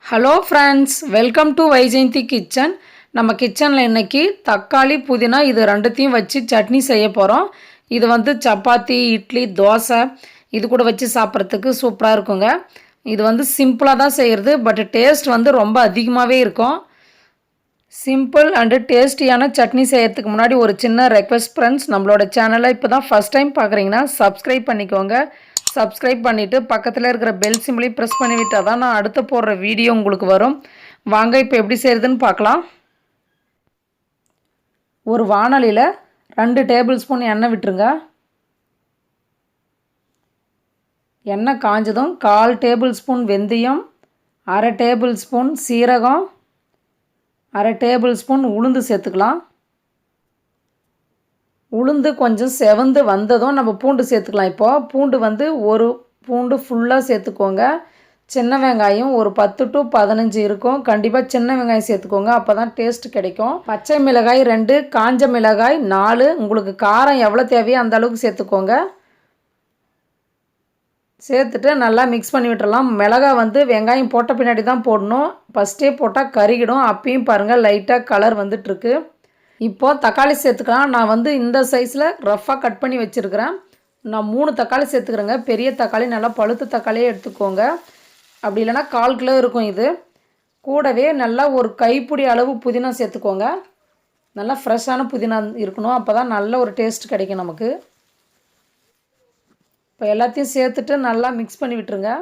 Hello friends, welcome to Vyjayanthi kitchen. நம்ம கிச்சனில் இன்றைக்கி தக்காளி புதினா இது ரெண்டுத்தையும் வச்சு சட்னி செய்ய போகிறோம். இது வந்து சப்பாத்தி, இட்லி, தோசை இது கூட வச்சு சாப்பிட்றதுக்கு சூப்பராக இருக்குங்க. இது வந்து சிம்பிளாக தான் செய்கிறது, பட் டேஸ்ட் வந்து ரொம்ப அதிகமாகவே இருக்கும். சிம்பிள் அண்டு டேஸ்டியான சட்னி செய்கிறதுக்கு முன்னாடி ஒரு சின்ன ரெக்வெஸ்ட் ஃப்ரெண்ட்ஸ், நம்மளோட சேனலை இப்போ தான் ஃபஸ்ட் டைம் பார்க்குறீங்கன்னா சப்ஸ்கிரைப் பண்ணிக்கோங்க. சப்ஸ்கிரைப் பண்ணிவிட்டு பக்கத்தில் இருக்கிற பெல் சிம்பிளையும் ப்ரெஸ் பண்ணி விட்டால் தான் நான் அடுத்து போடுற வீடியோ உங்களுக்கு வரும். வாங்க இப்போ எப்படி செய்கிறதுன்னு பார்க்கலாம். ஒரு வாணலியில் 2 டேபிள் ஸ்பூன் எண்ணெய் விட்டுருங்க. எண்ணெய் காஞ்சதும் 1/4 டேபிள் ஸ்பூன் வெந்தயம், 1/2 டேபிள் ஸ்பூன் சீரகம், 1/2 டேபிள் ஸ்பூன் உளுந்து சேர்த்துக்கலாம். உளுந்து கொஞ்சம் செவந்து வந்ததும் நம்ம பூண்டு சேர்த்துக்கலாம். இப்போது பூண்டு வந்து ஒரு பூண்டு ஃபுல்லாக சேர்த்துக்கோங்க. சின்ன வெங்காயம் ஒரு 10 to 15 இருக்கும். கண்டிப்பாக சின்ன வெங்காயம் சேர்த்துக்கோங்க, அப்போ தான் டேஸ்ட் கிடைக்கும். பச்சை மிளகாய் 2, காஞ்ச மிளகாய் 4. உங்களுக்கு காரம் எவ்வளோ தேவையோ அந்த அளவுக்கு சேர்த்துக்கோங்க. சேர்த்துட்டு நல்லா மிக்ஸ் பண்ணி விட்டுறலாம். மிளகாய் வந்து வெங்காயம் போட்ட பின்னாடி தான் போடணும், ஃபஸ்ட்டே போட்டால் கருகிடும். அப்பயும் பாருங்கள் லைட்டாக கலர் வந்துட்டுருக்கு. இப்போது தக்காளி சேர்த்துக்கலாம். நான் வந்து இந்த சைஸில் ரஃப்பாக கட் பண்ணி வச்சுருக்கிறேன். நான் 3 தக்காளி சேர்த்துக்கிறேங்க. பெரிய தக்காளி, நல்லா பழுத்த தக்காளியே எடுத்துக்கோங்க. அப்படி இல்லைனா 1/4 கிலோ இருக்கும் இது. கூடவே நல்லா ஒரு கைப்பிடி அளவு புதினா சேர்த்துக்கோங்க. நல்லா ஃப்ரெஷ்ஷான புதினா இருக்கணும், அப்போ தான் நல்ல ஒரு டேஸ்ட் கிடைக்கும் நமக்கு. இப்போ எல்லாத்தையும் சேர்த்துட்டு நல்லா மிக்ஸ் பண்ணி விட்டுருங்க.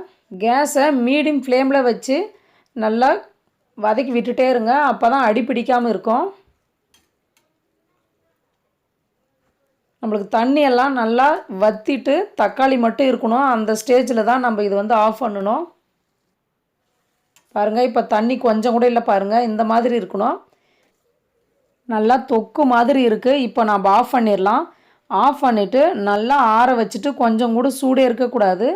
கேஸை மீடியம் ஃப்ளேமில் வச்சு நல்லா வதக்கி விட்டுட்டே இருங்க, அப்போ தான் அடி பிடிக்காமல் இருக்கும். நம்மளுக்கு தண்ணியெல்லாம் நல்லா வற்றிட்டு தக்காளி மட்டும் இருக்கணும். அந்த ஸ்டேஜில் தான் நம்ம இது வந்து ஆஃப் பண்ணணும். பாருங்கள், இப்போ தண்ணி கொஞ்சம் கூட இல்லை பாருங்கள், இந்த மாதிரி இருக்கணும். நல்லா தொக்கு மாதிரி இருக்குது. இப்போ நம்ம ஆஃப் பண்ணிடலாம். ஆஃப் பண்ணிவிட்டு நல்லா ஆற வச்சுட்டு, கொஞ்சம் கூட சூடே இருக்கக்கூடாது.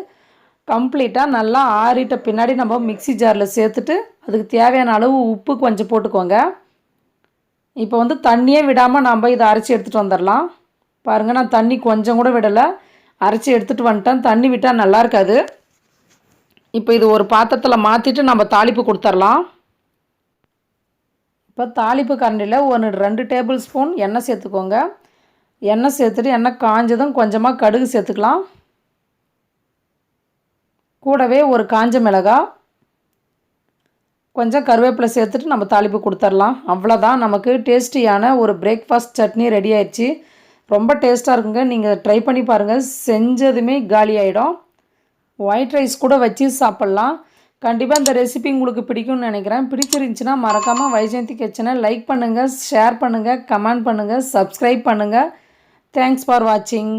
கம்ப்ளீட்டாக நல்லா ஆறிட்ட பின்னாடி நம்ம மிக்ஸி ஜாரில் சேர்த்துட்டு அதுக்கு தேவையான அளவு உப்பு கொஞ்சம் போட்டுக்கோங்க. இப்போ வந்து தண்ணியே விடாமல் நம்ம இதை அரைச்சி எடுத்துகிட்டு வந்துடலாம். பாருங்கள், நான் தண்ணி கொஞ்சம் கூட விடலை, அரைச்சி எடுத்துகிட்டு வந்துட்டேன். தண்ணி விட்டால் நல்லா இருக்காது. இப்போ இது ஒரு பாத்திரத்தில் மாற்றிட்டு நம்ம தாளிப்பு கொடுத்துர்லாம். இப்போ தாளிப்பு கரண்டியில் 2 டேபிள் ஸ்பூன் எண்ணெய் சேர்த்துக்கோங்க. எண்ணெய் சேர்த்துட்டு எண்ணெய் காஞ்சதும் கொஞ்சமாக கடுகு சேர்த்துக்கலாம். கூடவே ஒரு காஞ்ச மிளகாய், கொஞ்சம் கருவேப்பிலை சேர்த்துட்டு நம்ம தாளிப்பு கொடுத்துர்லாம். அவ்வளோதான், நமக்கு டேஸ்டியான ஒரு பிரேக்ஃபாஸ்ட் சட்னி ரெடி ஆயிடுச்சு. ரொம்ப டேஸ்ட்டாக இருக்குங்க. நீங்கள் ட்ரை பண்ணி பாருங்கள், செஞ்சதுமே காலி ஆகிடும். ஒயிட் ரைஸ் கூட வச்சு சாப்பிட்லாம். கண்டிப்பாக இந்த ரெசிபி உங்களுக்கு பிடிக்கும்னு நினைக்கிறேன். பிடிச்சிருந்துச்சின்னா மறக்காமல் வைஜெயந்தி கிச்சனை லைக் பண்ணுங்கள், ஷேர் பண்ணுங்கள், கமெண்ட் பண்ணுங்கள், சப்ஸ்கிரைப் பண்ணுங்கள். தேங்க்ஸ் ஃபார் வாட்சிங்.